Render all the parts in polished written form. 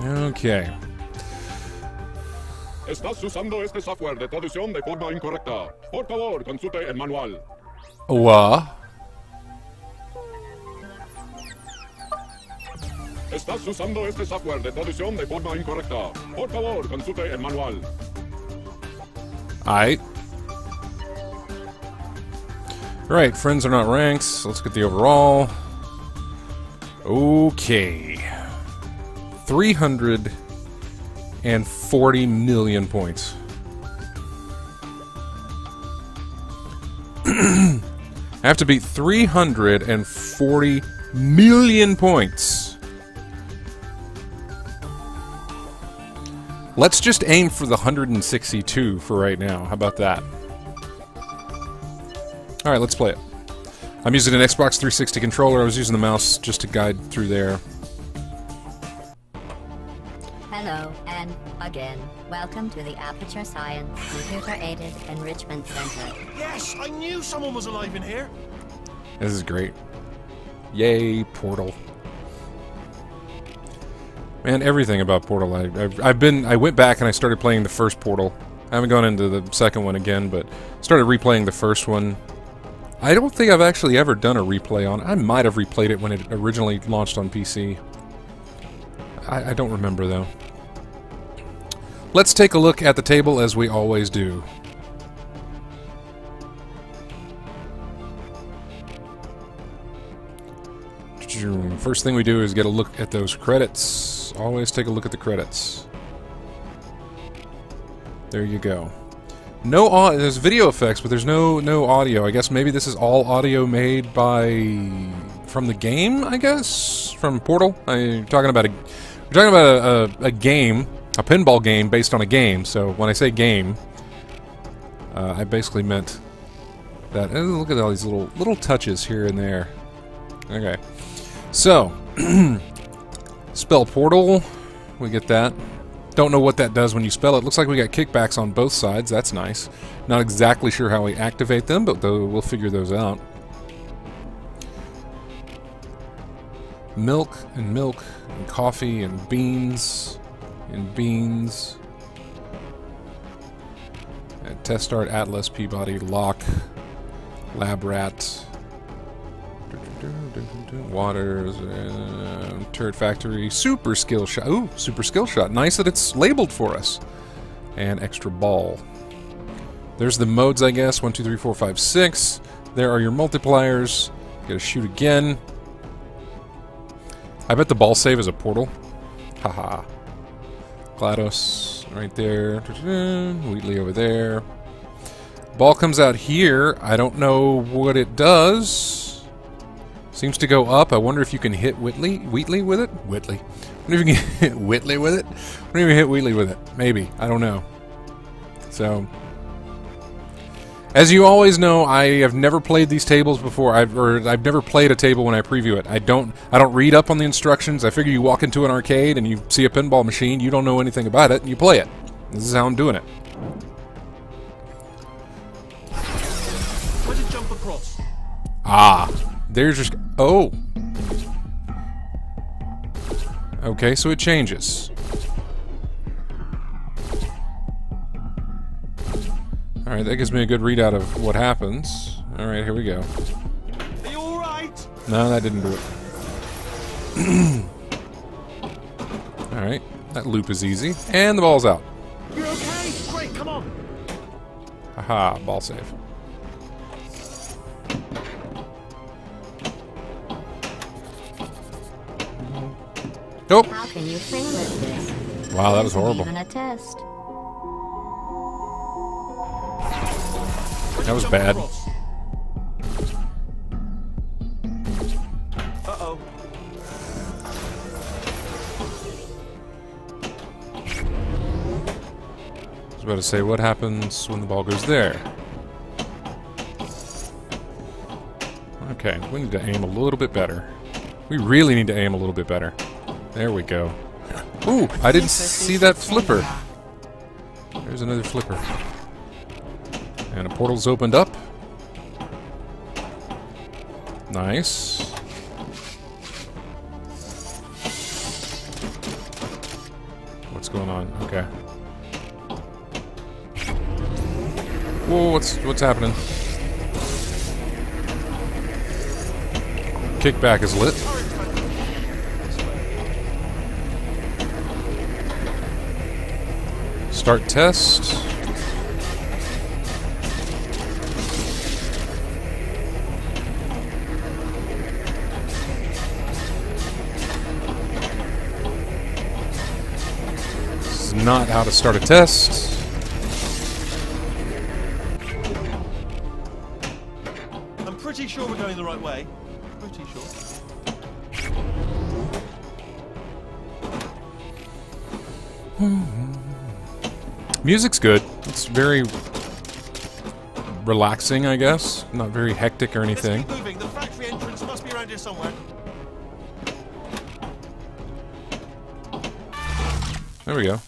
Okay. Estás usando este software de traducción de forma incorrecta. Por favor, consulte el manual. Estás usando este software de traducción de forma incorrecta. Por favor, consulte el manual. Alright. Right, friends are not ranks. Let's get the overall. Okay. 340 million points. I have to beat 340 million points. Let's just aim for the 162 for right now. How about that? Alright, let's play it. I'm using an Xbox 360 controller. I was using the mouse just to guide through there. Hello, and again, welcome to the Aperture Science Computer-Aided Enrichment Center. Yes, I knew someone was alive in here. This is great. Yay, Portal. Man, everything about Portal. I went back and I started playing the first Portal. I haven't gone into the second one again, but started replaying the first one. I don't think I've actually ever done a replay on it. I might have replayed it when it originally launched on PC. I don't remember, though. Let's take a look at the table as we always do. First thing we do is get a look at those credits. Always take a look at the credits. There you go. No, there's video effects, but there's no audio. I guess maybe this is all audio made from the game. I guess from Portal. We're talking about a game, a pinball game based on a game. So when I say game, I basically meant that. And look at all these little touches here and there. Okay, so spell Portal. We get that. Don't know what that does when you spell it. Looks like we got kickbacks on both sides. That's nice. Not exactly sure how we activate them, but we'll figure those out. Milk and coffee and beans Test Start, Atlas, Peabody, Lock, Lab Rat, Waters, Turret Factory, Super Skill Shot. Ooh, Super Skill Shot. Nice that it's labeled for us. And Extra Ball. There's the modes, I guess. 1, 2, 3, 4, 5, 6. There are your multipliers. Gotta shoot again. I bet the ball save is a portal. Haha. GLaDOS right there. Wheatley over there. Ball comes out here. I don't know what it does. Seems to go up. I wonder if you can hit Wheatley with it? Wheatley. I wonder if you can hit Wheatley with it? I wonder if you can hit Wheatley with it. Maybe. I don't know. So, as you always know, I have never played these tables before. I've never played a table when I preview it. I don't read up on the instructions. I figure you walk into an arcade and you see a pinball machine, you don't know anything about it, and you play it. This is how I'm doing it. Where did jump across? Ah. There's just... Oh! Okay, so it changes. Alright, that gives me a good readout of what happens. Alright, here we go. Are you alright? No, that didn't do it. Alright, that loop is easy. And the ball's out. You okay? Great, come on. Haha, ball save. Nope. How can you fail at this? Wow, that was horrible. Even a test. That was bad. Uh-oh. I was about to say, what happens when the ball goes there? Okay, we need to aim a little bit better. We really need to aim a little bit better. There we go. Ooh, I didn't see that flipper. There's another flipper. And a portal's opened up. Nice. going on. Okay. Whoa, what's happening? Kickback is lit. Start test. This is not how to start a test. I'm pretty sure we're going the right way. Pretty sure. Music's good. It's very relaxing, I guess. Not very hectic or anything. Let's keep moving. The factory entrance must be around here somewhere. There we go.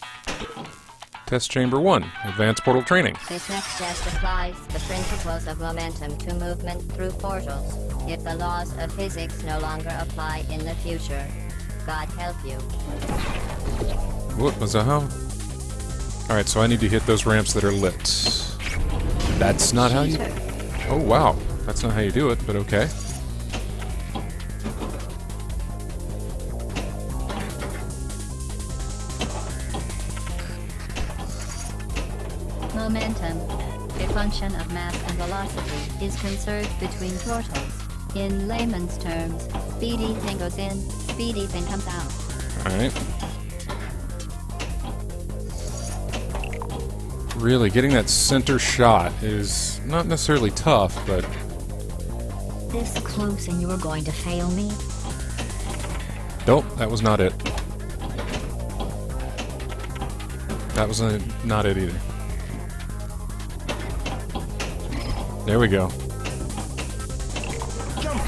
Test chamber 1. Advanced portal training. This next test applies the principles of momentum to movement through portals. If the laws of physics no longer apply in the future, God help you. What was that? How? Alright, so I need to hit those ramps that are lit. That's not how you... Oh, wow. That's not how you do it, but okay. Momentum, a function of mass and velocity, is conserved between portals. In layman's terms, speedy thing goes in, speedy thing comes out. Alright. Really, getting that center shot is not necessarily tough, but... This close and you are going to fail me? Nope, that was not it. That was not it either. There we go. Jump!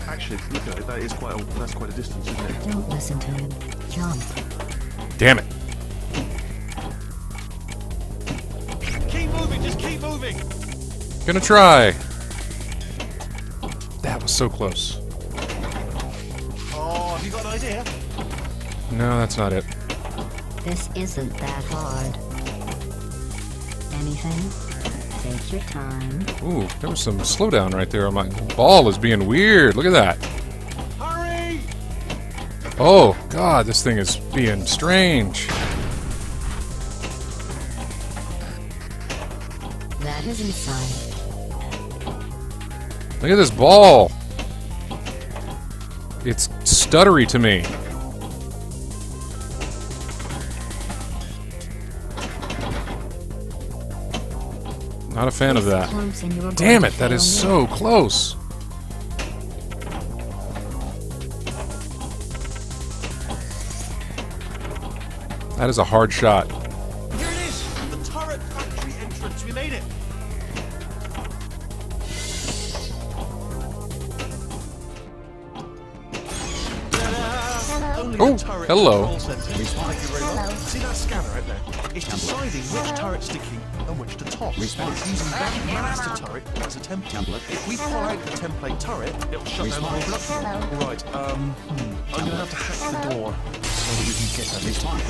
Actually, look at it. That's quite a distance, isn't it? Don't listen to him. Jump. Damn it. Keep moving, just keep moving! Gonna try. That was so close. Oh, have you got an idea? No, that's not it. This isn't that hard. Anything? Take your time. Ooh, there was some slowdown right there. My ball is being weird. Look at that. Hurry! Oh, God, this thing is being strange. That is inside. Look at this ball. It's stuttery to me. Not a fan of that. Damn it, that is so close. That is a hard shot. Here it is! The turret factory entrance. We made it! Oh, hello. Thank you very much. See that scanner out there? It's deciding which turret's sticky and which to toss. It's using that master turret as a template. If we pull out the template turret, it'll shut down the whole production. Right, I'm gonna have to hack the door so that we can get that response.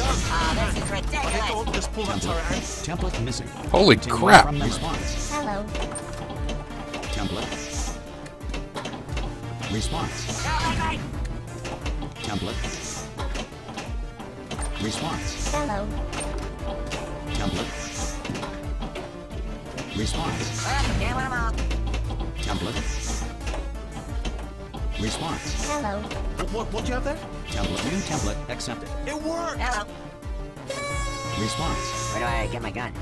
Okay, go on, just pull that turret out. Template missing. Holy crap. Response. Hello. Template. Response. Template. Response. Hello. Template. Response. Template. Response. Hello. What do you have there? Template. New template accepted. It worked! Response. Where do I get my gun?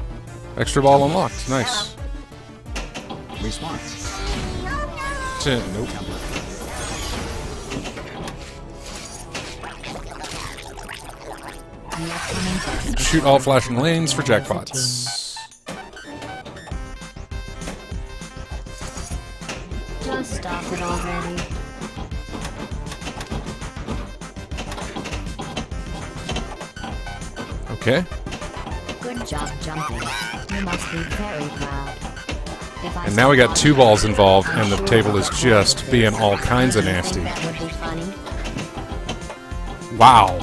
Extra ball unlocked. Nice. Response. Nope. Template. Shoot all flashing lanes for jackpots. Just stop it already. Okay. Good job jumping. You must be very proud. And now we got two balls involved, and the table is just being all kinds of nasty. That would be funny. Wow.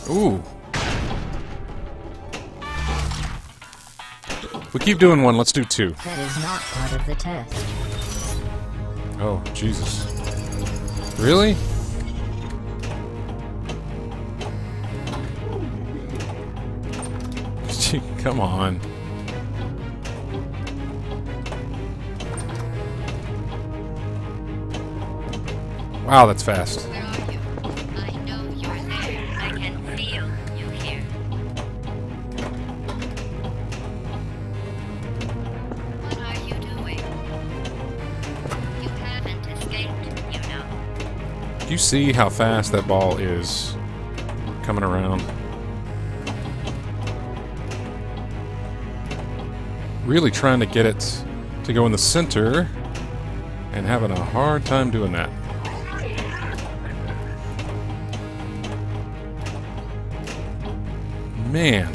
Ooh. We keep doing one, let's do two. That is not part of the test. Oh, Jesus. Really? Come on. Wow, that's fast. Where are you? I know you're there. I can feel you here. What are you doing? You haven't escaped, you know. Do you see how fast that ball is coming around? Really trying to get it to go in the center and having a hard time doing that. Man.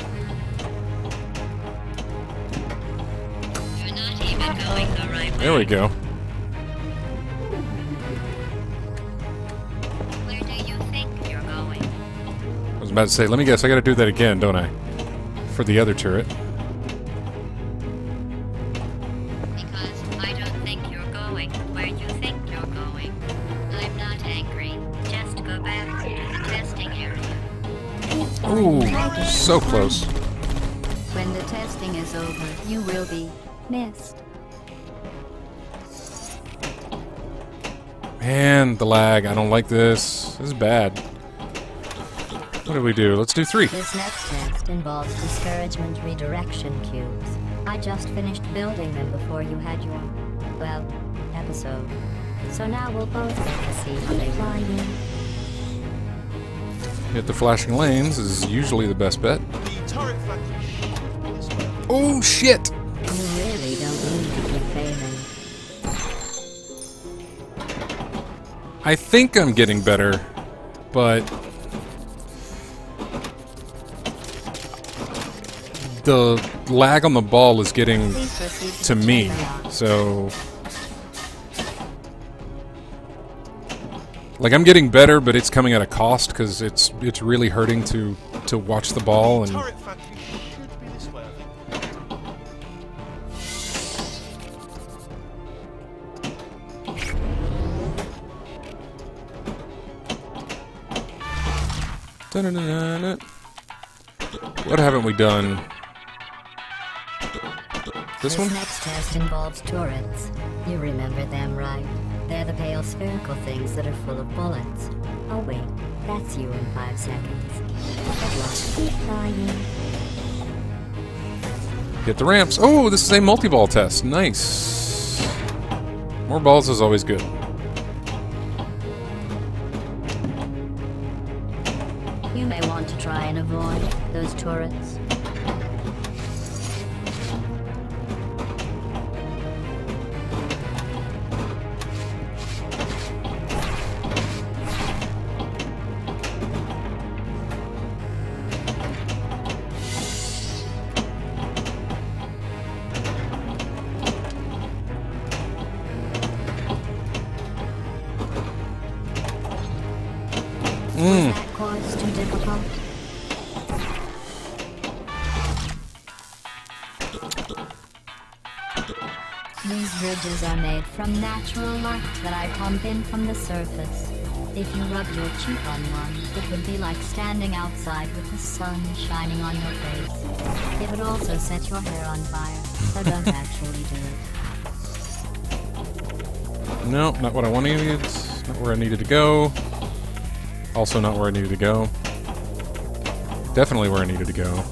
You're not even going the right way. There we go. Where do you think you're going? I was about to say, let me guess, I gotta do that again, don't I? For the other turret. Because I don't think you're going where you think you're going. I'm not angry. Just go back to the testing area. Ooh, so close. When the testing is over, you will be missed. Man, the lag. I don't like this. This is bad. What do we do? Let's do 3. This next test involves discouragement redirection cubes. I just finished building them before you had your, well, episode. So now we'll both get to see how they fly in. Hit the flashing lanes is usually the best bet. The turret factory should be this way. Oh, shit! You really don't need to keep failing. I think I'm getting better, but the lag on the ball is getting Please proceed to the me, chamber lock. so like I'm getting better, but it's coming at a cost because it's really hurting to watch the ball and Turret factory should be this way, I think. Da-na-na-na-na. What haven't we done? This one? Next test involves turrets. You remember them, right? They're the pale spherical things that are full of bullets. Oh wait, that's you in 5 seconds. Good luck. Keep flying. Hit the ramps. Oh, this is a multi-ball test. Nice. More balls is always good. You may want to try and avoid those turrets. Was that course too difficult? These bridges are made from natural light that I pump in from the surface. If you rubbed your cheek on one, it would be like standing outside with the sun shining on your face. It would also set your hair on fire, so don't actually do it. No, not what I wanted. Not where I needed to go. Also not where I needed to go. Definitely where I needed to go.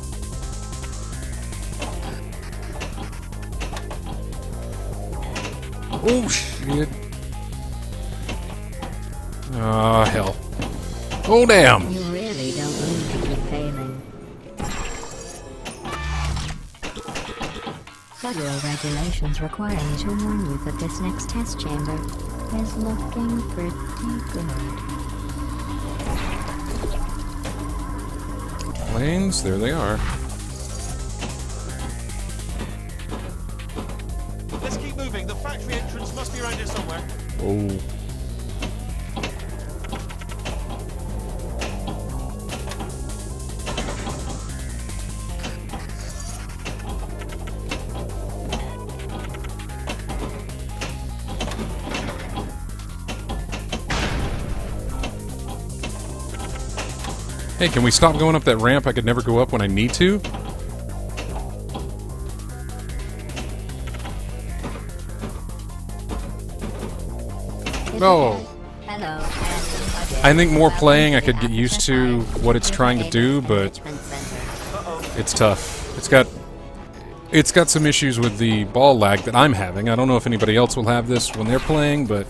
Oh, shit. Ah, hell. Oh, damn. You really don't need to keep failing. Federal regulations require me to warn you that this next test chamber is looking pretty good. Lanes, there they are. Let's keep moving. The factory entrance must be around here somewhere. Oh. Hey, can we stop going up that ramp I could never go up when I need to? No. Hello. I think more playing I could get used to what it's trying to do, but it's tough. It's got some issues with the ball lag that I'm having. I don't know if anybody else will have this when they're playing, but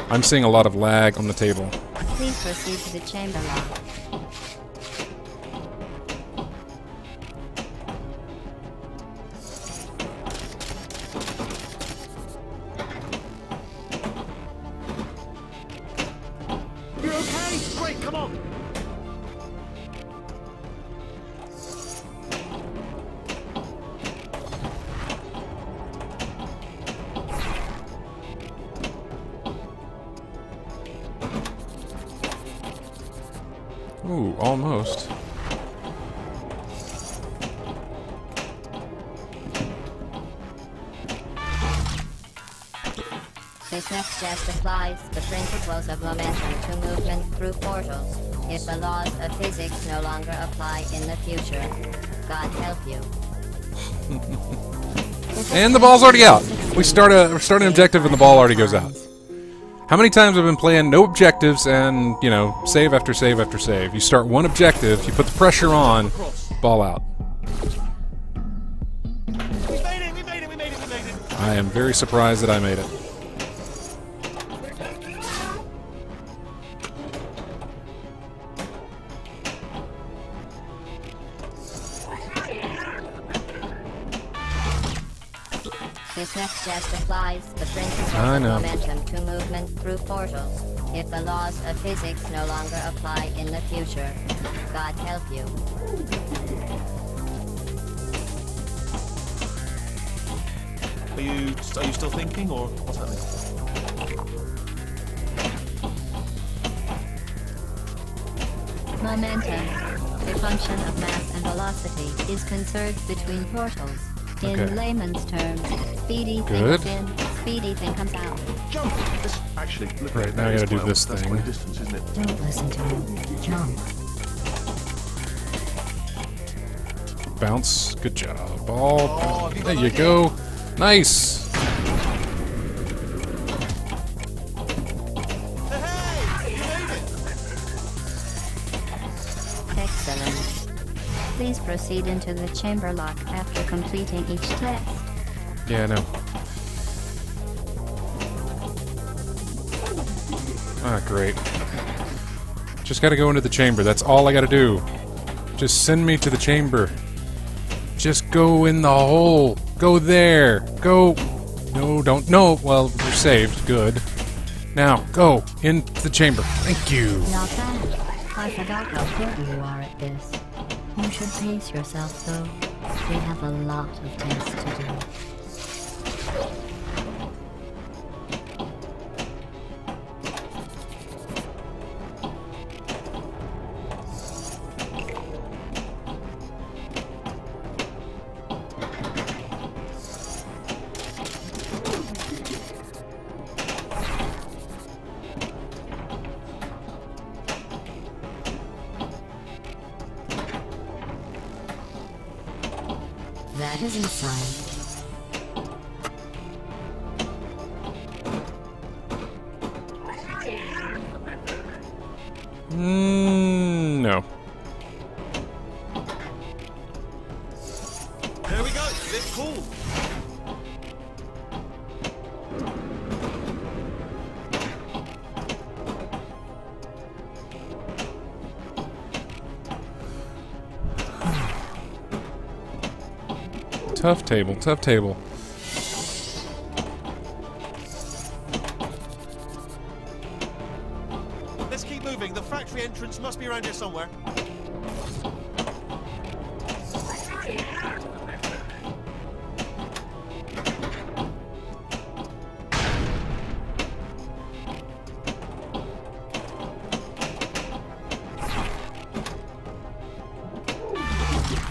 I'm seeing a lot of lag on the table. Please proceed to the chamber lock. You're okay? Great, come on. Ooh, almost. This next just applies the principles of momentum to movement through portals. If the laws of physics no longer apply in the future, God help you. And the ball's already out. We start an objective and the ball already goes out. How many times have I been playing no objectives and, you know, save after save after save? You start one objective, you put the pressure on, ball out. We made it, we made it, we made it, we made it. I am very surprised that I made it. This next just applies the principles I of know. momentum to movement through portals. If the laws of physics no longer apply in the future, God help you. Are you still thinking, or what's happening? Momentum, a function of mass and velocity, is conserved between portals. In Okay. layman's terms, speedy Good. thing goes in, speedy thing comes out. Jump! This, actually, look Right, at now I that gotta do as this That's thing. quite a distance, isn't it? Don't listen to him. Jump. Bounce. Good job. Ball. Oh, have you got There an you idea? go. Nice. Hey! You made it! Excellent. Please proceed into the chamber lock after completing each test. Yeah, I know. Ah, great. Just gotta go into the chamber. That's all I gotta do. Just send me to the chamber. Just go in the hole. Go there. Go. No, don't. No. Well, you're saved. Good. Now, go into the chamber. Thank you. Not bad. I forgot how good you are at this. You should pace yourself, though. We have a lot of tests to do. That is inside. No. There we go! It's cool! Tough table. Tough table. Let's keep moving. The factory entrance must be around here somewhere.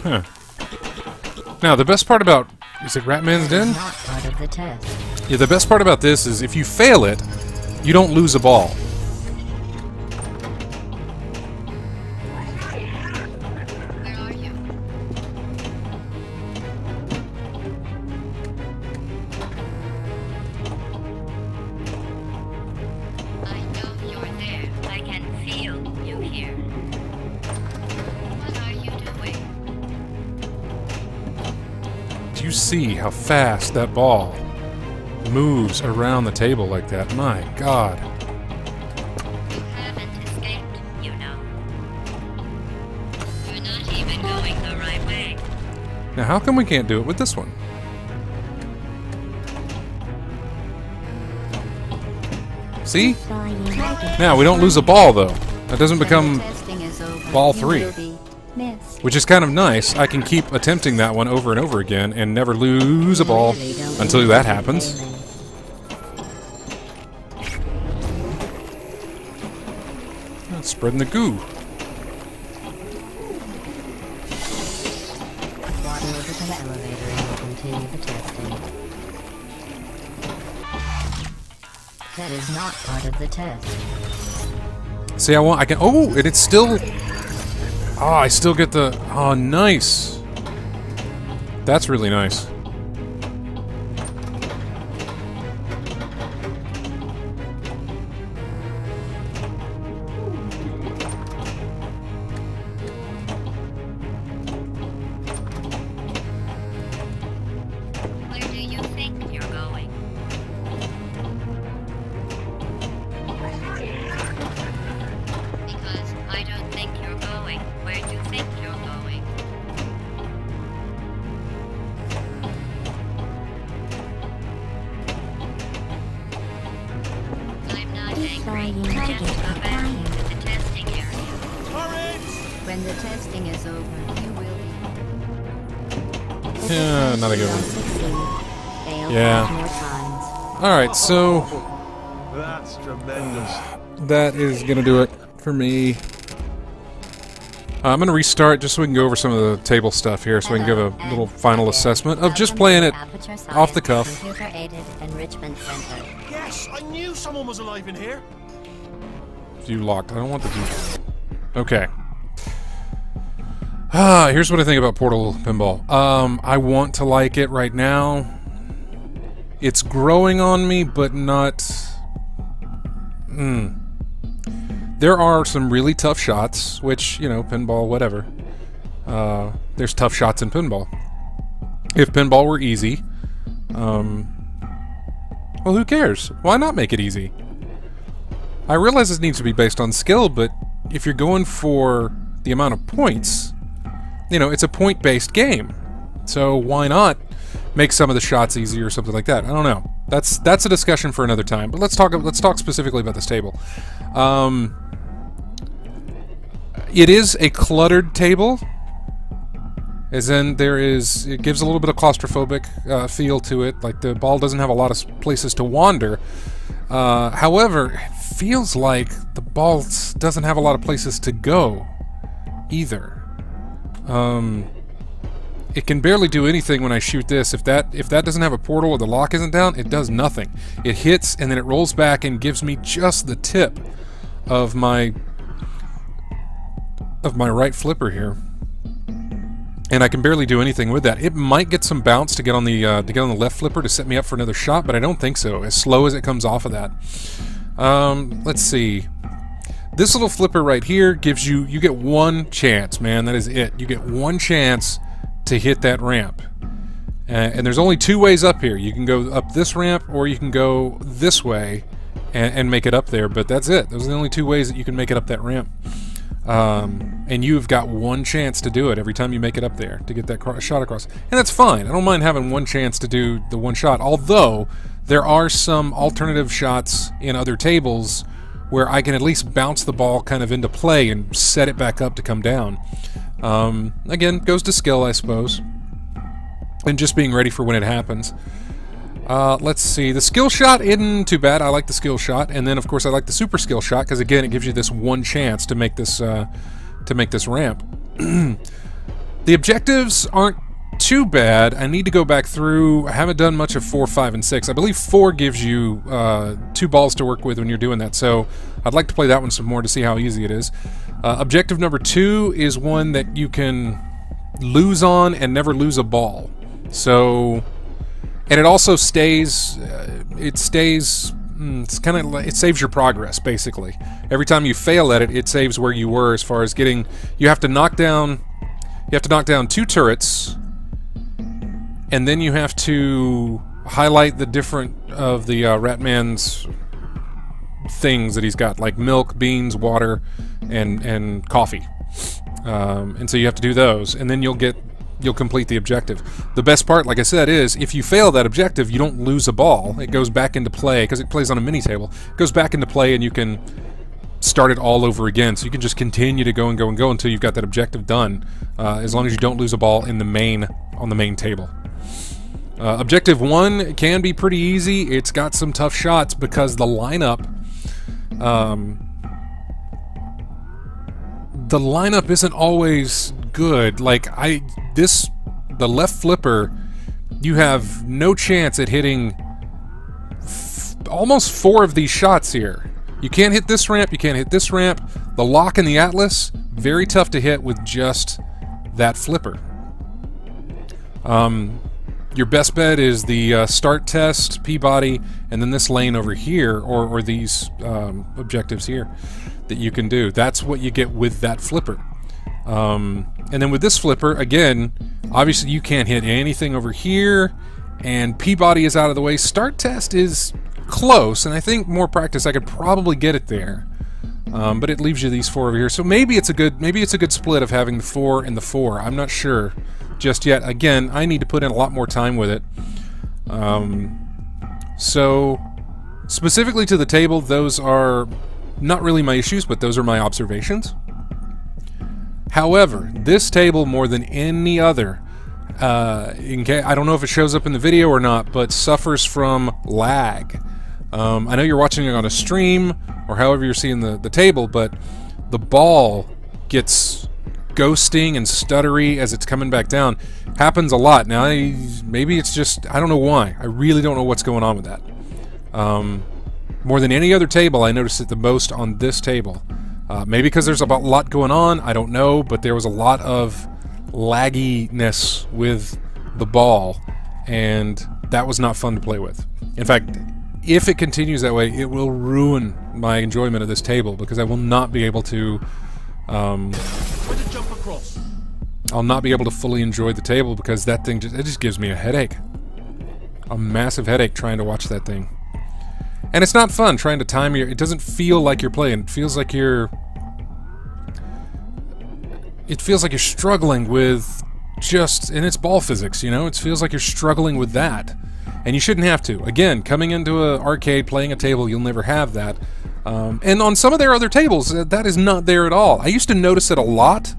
Huh. Now, the best part about... Is it Ratman's Den? Not part of the test. Yeah, the best part about this is if you fail it, you don't lose a ball. see how fast that ball moves around the table like that. My God. You haven't escaped, you know. You're not even going the right way. Now, how come we can't do it with this one? See? Now, we don't lose a ball, though. That doesn't become ball 3. Which is kind of nice. I can keep attempting that one over and over again and never lose a ball until that happens. Spreading the goo. Water over to the elevator and we'll continue the testing. That is not part of the test. See, I can, oh, and it's still, oh, I still get the, oh, nice. That's really nice. Where do you think you're going? Because I don't think you're going. Where do you think you're going? I'm not angry. Just go back into the testing area. When the testing is over, you will be. Yeah, not a good one. Fail Yeah. 5 more times. Alright, so That's tremendous. that is going to do it for me. I'm going to restart just so we can go over some of the table stuff here, so we can give a little final assessment of just playing it off the cuff. Computer-aided enrichment center. Yes, I knew someone was alive in here. View locked. I don't want the view. Okay. Here's what I think about Portal Pinball. I want to like it right now. It's growing on me, but not... There are some really tough shots, which, you know, pinball, whatever. There's tough shots in pinball. If pinball were easy, well, who cares? Why not make it easy? I realize this needs to be based on skill, but if you're going for the amount of points, you know, it's a point-based game. So why not make some of the shots easy or something like that? I don't know. That's a discussion for another time. But let's talk specifically about this table. It is a cluttered table, as in it gives a little bit of claustrophobic feel to it. Like the ball doesn't have a lot of places to wander. However, it feels like the ball doesn't have a lot of places to go either. It can barely do anything when I shoot this. If that doesn't have a portal or the lock isn't down, it does nothing. It hits and then it rolls back and gives me just the tip of my right flipper here, and I can barely do anything with that. It might get some bounce to get on the left flipper to set me up for another shot, but I don't think so. As slow as it comes off of that. Let's see. This little flipper right here gives you get one chance, man. That is it. You get one chance to hit that ramp. And there's only 2 ways up here. You can go up this ramp, or you can go this way and make it up there, but that's it. Those are the only 2 ways that you can make it up that ramp. And you've got one chance to do it every time you make it up there to get that shot across. And that's fine. I don't mind having one chance to do the one shot, although there are some alternative shots in other tables where I can at least bounce the ball kind of into play and set it back up to come down. Again, goes to skill, I suppose, and just being ready for when it happens. Let's see. The skill shot isn't too bad. I like the skill shot, and then of course I like the super skill shot because again it gives you this one chance to make this ramp. The objectives aren't too bad. I need to go back through. I haven't done much of 4, 5, and 6. I believe 4 gives you 2 balls to work with when you're doing that, so I'd like to play that one some more to see how easy it is. Objective number 2 is one that you can lose on and never lose a ball. So, and it also stays. It's kind of like, it saves your progress basically. Every time you fail at it, it saves where you were as far as getting. You have to knock down 2 turrets and then you have to highlight the different of the Ratman's things that he's got, like milk, beans, water, and coffee. And so you have to do those, and then you'll complete the objective. The best part, like I said, is if you fail that objective, you don't lose a ball. It goes back into play, because it plays on a mini table. It goes back into play, and you can start it all over again. So you can just continue to go and go and go until you've got that objective done, as long as you don't lose a ball in the on the main table. Objective 1 can be pretty easy. It's got some tough shots because the lineup isn't always good. Like the left flipper, you have no chance at hitting almost 4 of these shots here. You can't hit this ramp, you can't hit this ramp. The lock and the Atlas, very tough to hit with just that flipper. Your best bet is the start test, Peabody, and then this lane over here, or these objectives here that you can do. That's what you get with that flipper. And then with this flipper, again, obviously you can't hit anything over here, and Peabody is out of the way. Start test is close, and I think more practice I could probably get it there. But it leaves you these 4 over here. So maybe it's a good split of having the 4 and the 4. I'm not sure just yet. Again, I need to put in a lot more time with it. So specifically to the table, those are not really my issues, but those are my observations. However, this table, more than any other, I don't know if it shows up in the video or not, but suffers from lag. I know you're watching it on a stream, or however you're seeing the table, but the ball gets ghosting and stuttery as it's coming back down. Happens a lot. Now, maybe it's just, I don't know why. I really don't know what's going on with that. More than any other table, I noticed it the most on this table. Maybe because there's a lot going on, I don't know, but there was a lot of lagginess with the ball, and that was not fun to play with. In fact, if it continues that way, it will ruin my enjoyment of this table, because I will not be able to jump across. I'll not be able to fully enjoy the table, because that thing just gives me a headache. A massive headache trying to watch that thing. And it's not fun trying to time it doesn't feel like you're playing. It feels like you're struggling with and it's ball physics, you know? It feels like you're struggling with that. And you shouldn't have to. Again, coming into an arcade, playing a table, you'll never have that. And on some of their other tables, that is not there at all. I used to notice it a lot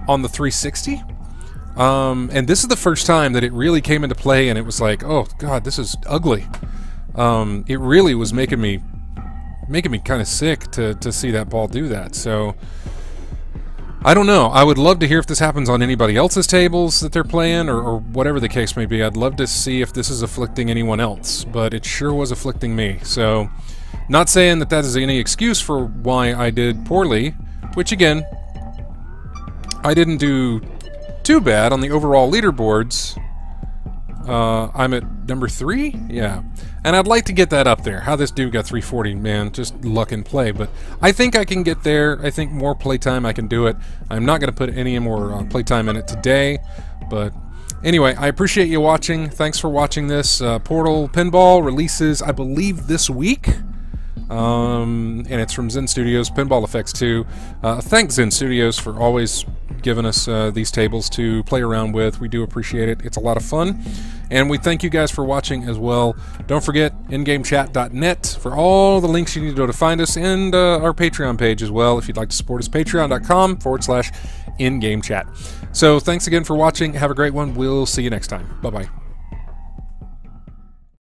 on the 360. And this is the first time that it really came into play, and it was like, oh god, this is ugly. It really was making me kind of sick to see that ball do that. So I don't know. I would love to hear if this happens on anybody else's tables that they're playing, or whatever the case may be. I'd love to see if this is afflicting anyone else, but it sure was afflicting me. So, not saying that is any excuse for why I did poorly, which again, I didn't do too bad on the overall leaderboards. I'm at number 3? Yeah. And I'd like to get that up there. How this dude got 340, man, just luck and play. But I think I can get there. I think more playtime, I can do it. I'm not going to put any more playtime in it today. But anyway, I appreciate you watching. Thanks for watching this. Portal Pinball releases, I believe, this week. And it's from Zen Studios, Pinball Effects 2. Thanks, Zen Studios, for always giving us these tables to play around with. We do appreciate it. It's a lot of fun. And we thank you guys for watching as well. Don't forget, ingamechat.net for all the links you need to know to find us, and our Patreon page as well, if you'd like to support us, patreon.com/ingamechat. So thanks again for watching. Have a great one. We'll see you next time. Bye-bye.